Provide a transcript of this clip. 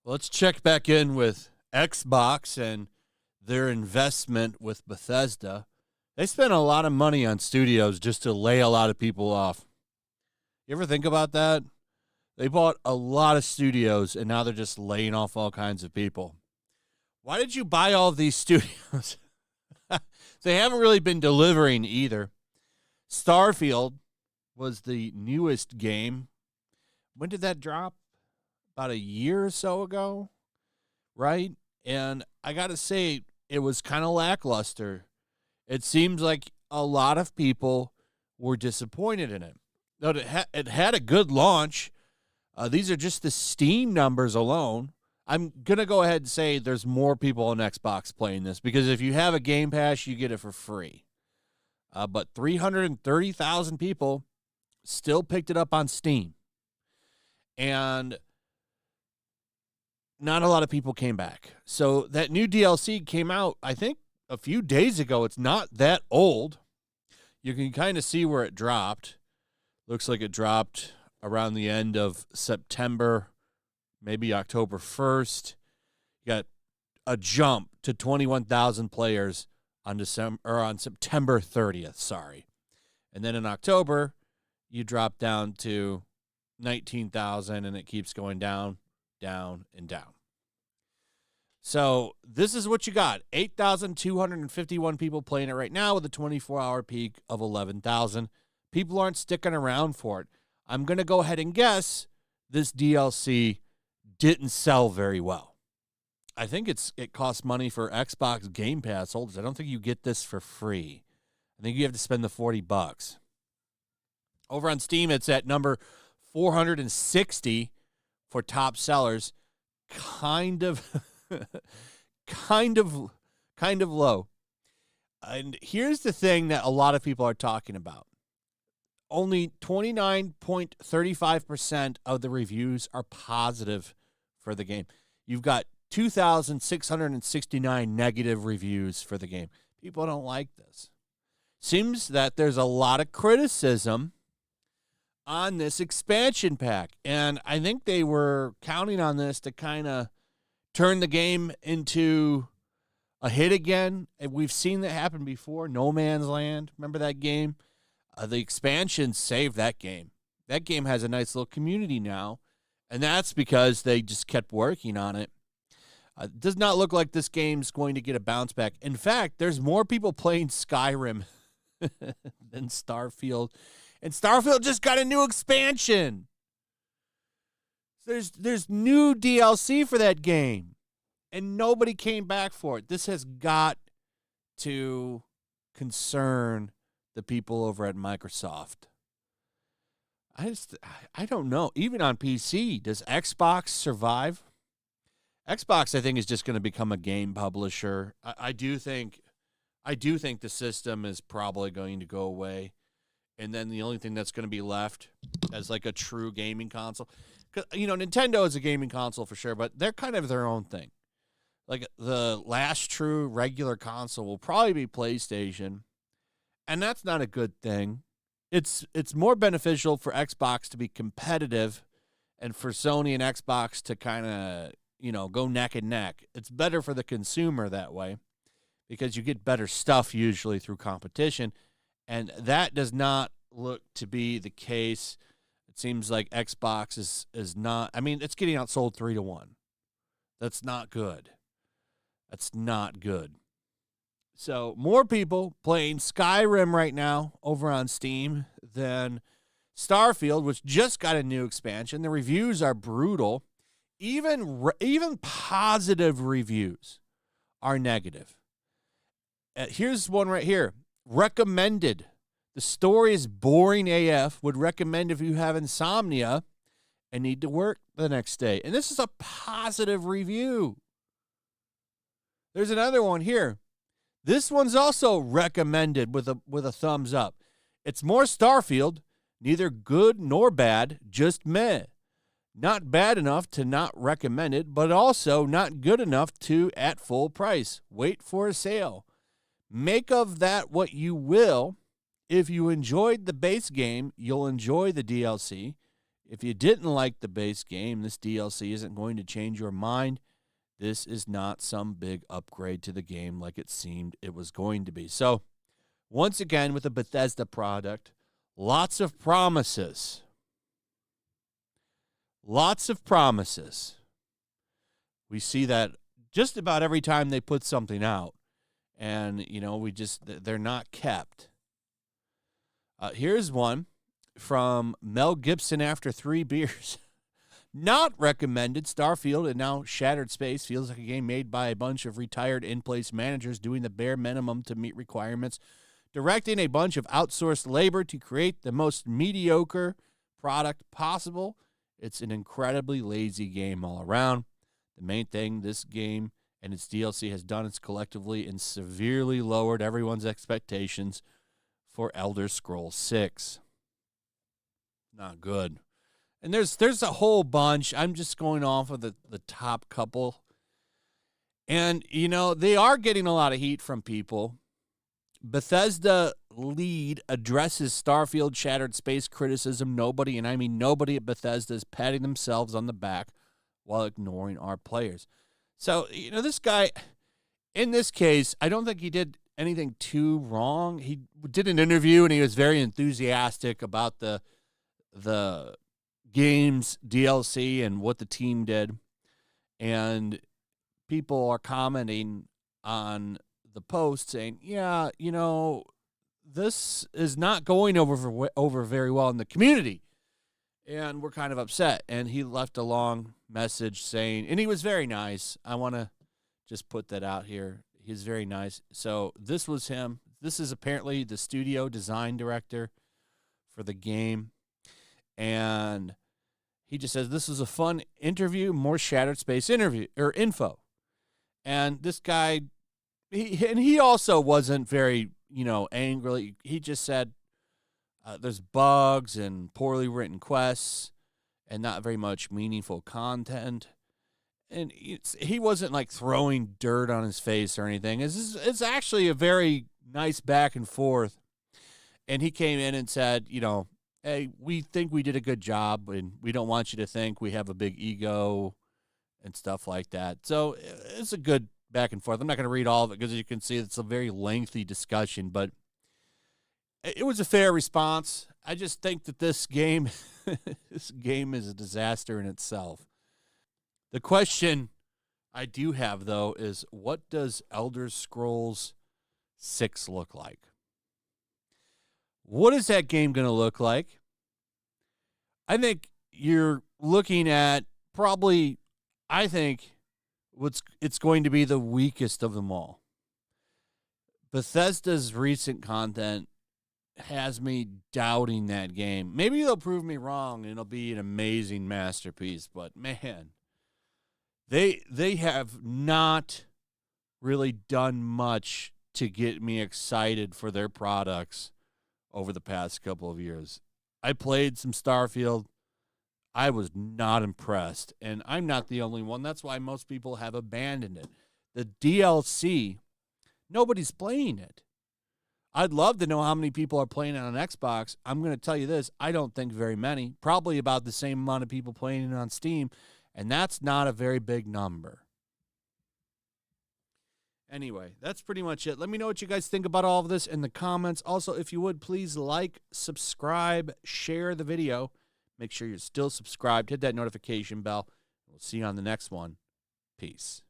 Let's check back in with Xbox and their investment with Bethesda. They spent a lot of money on studios just to lay a lot of people off. You ever think about that? They bought a lot of studios, and now they're just laying off all kinds of people. Why did you buy all of these studios? They haven't really been delivering either. Starfield was the newest game. When did that drop? About a year or so ago, right? And I got to say, it was kind of lackluster. It seems like a lot of people were disappointed in it. But it had a good launch. These are just the Steam numbers alone. I'm going to go ahead and say there's more people on Xbox playing this because if you have a Game Pass, you get it for free. But 330,000 people still picked it up on Steam. And not a lot of people came back. So that new DLC came out, I think, a few days ago. It's not that old. You can kind of see where it dropped. Looks like it dropped around the end of September, maybe October 1st. You got a jump to 21,000 players on September 30th, sorry. And then in October, you drop down to 19,000 and it keeps going down, down, and down. So this is what you got. 8,251 people playing it right now with a 24-hour peak of 11,000. People aren't sticking around for it. I'm going to go ahead and guess this DLC didn't sell very well. I think it costs money for Xbox Game Pass holders. I don't think you get this for free. I think you have to spend the $40. Over on Steam, it's at number 460 for top sellers. Kind of low. And here's the thing that a lot of people are talking about. Only 29.35% of the reviews are positive for the game. You've got 2,669 negative reviews for the game. People don't like this. Seems that there's a lot of criticism on this expansion pack. And I think they were counting on this to kind of turn the game into a hit again. And we've seen that happen before. No Man's Land. Remember that game? The expansion saved that game. That game has a nice little community now. And that's because they just kept working on it. It does not look like this game's going to get a bounce back. In fact, there's more people playing Skyrim than Starfield. And Starfield just got a new expansion. There's new DLC for that game. And nobody came back for it. This has got to concern the people over at Microsoft. I don't know. Even on PC, does Xbox survive? Xbox, I think, is just going to become a game publisher. I do think the system is probably going to go away. And then the only thing that's going to be left as like a true gaming console. 'Cause, Nintendo is a gaming console for sure, but they're kind of their own thing. Like the last true regular console will probably be PlayStation. And that's not a good thing. It's more beneficial for Xbox to be competitive and for Sony and Xbox to kind of, go neck and neck. It's better for the consumer that way because you get better stuff usually through competition. And that does not look to be the case. It seems like Xbox is not. I mean, it's getting outsold 3-1. That's not good. That's not good. So more people playing Skyrim right now over on Steam than Starfield, which just got a new expansion. The reviews are brutal. Even positive reviews are negative. Here's one right here. Recommended. The story is boring AF. Would recommend if you have insomnia and need to work the next day. And this is a positive review. There's another one here. This one's also recommended with a thumbs up. It's more Starfield, neither good nor bad, just meh. Not bad enough to not recommend it, but also not good enough to at full price. Wait for a sale. Make of that what you will. if you enjoyed the base game, you'll enjoy the DLC. If you didn't like the base game, this DLC isn't going to change your mind. This is not some big upgrade to the game like it seemed it was going to be. So, once again, with a Bethesda product, lots of promises. Lots of promises. We see that just about every time they put something out. And, they're not kept. Here's one from Mel Gibson after 3 beers. Not recommended. Starfield and now Shattered Space feels like a game made by a bunch of retired in-place managers doing the bare minimum to meet requirements, directing a bunch of outsourced labor to create the most mediocre product possible. It's an incredibly lazy game all around. The main thing this game and its DLC has done is collectively and severely lowered everyone's expectations for Elder Scrolls 6. Not good. And there's a whole bunch. I'm just going off of the top couple. And, they are getting a lot of heat from people. Bethesda lead addresses Starfield Shattered Space criticism. Nobody, and I mean nobody at Bethesda, is patting themselves on the back while ignoring our players. So, this guy, in this case, I don't think he did anything too wrong. He did an interview, and he was very enthusiastic about the game's DLC and what the team did. And people are commenting on the post saying, yeah, this is not going over very well in the community. And we're kind of upset. And he left a long message saying, and he was very nice. I want to just put that out here. He's very nice. So this was him. This is apparently the studio design director for the game. And he just says, this is a fun interview, more Shattered Space info. And this guy, he also wasn't very, angry. He just said there's bugs and poorly written quests and not very much meaningful content. And he wasn't like throwing dirt on his face or anything. It's actually a very nice back and forth. And he came in and said, hey, we think we did a good job, and we don't want you to think we have a big ego and stuff like that. So it's a good back and forth. I'm not going to read all of it because you can see it's a very lengthy discussion, but it was a fair response. I just think that this game is a disaster in itself. The question I do have, though, is what does Elder Scrolls 6 look like? What is that game going to look like? I think you're looking at probably, it's going to be the weakest of them all. Bethesda's recent content has me doubting that game. Maybe they'll prove me wrong and it'll be an amazing masterpiece, but man, they have not really done much to get me excited for their products over the past couple of years. I played some Starfield. I was not impressed, and I'm not the only one. That's why most people have abandoned it. The DLC, nobody's playing it. I'd love to know how many people are playing it on Xbox. I'm going to tell you this. I don't think very many. Probably about the same amount of people playing it on Steam, and that's not a very big number. Anyway, that's pretty much it. Let me know what you guys think about all of this in the comments. Also, if you would, please like, subscribe, share the video. Make sure you're still subscribed. Hit that notification bell. We'll see you on the next one. Peace.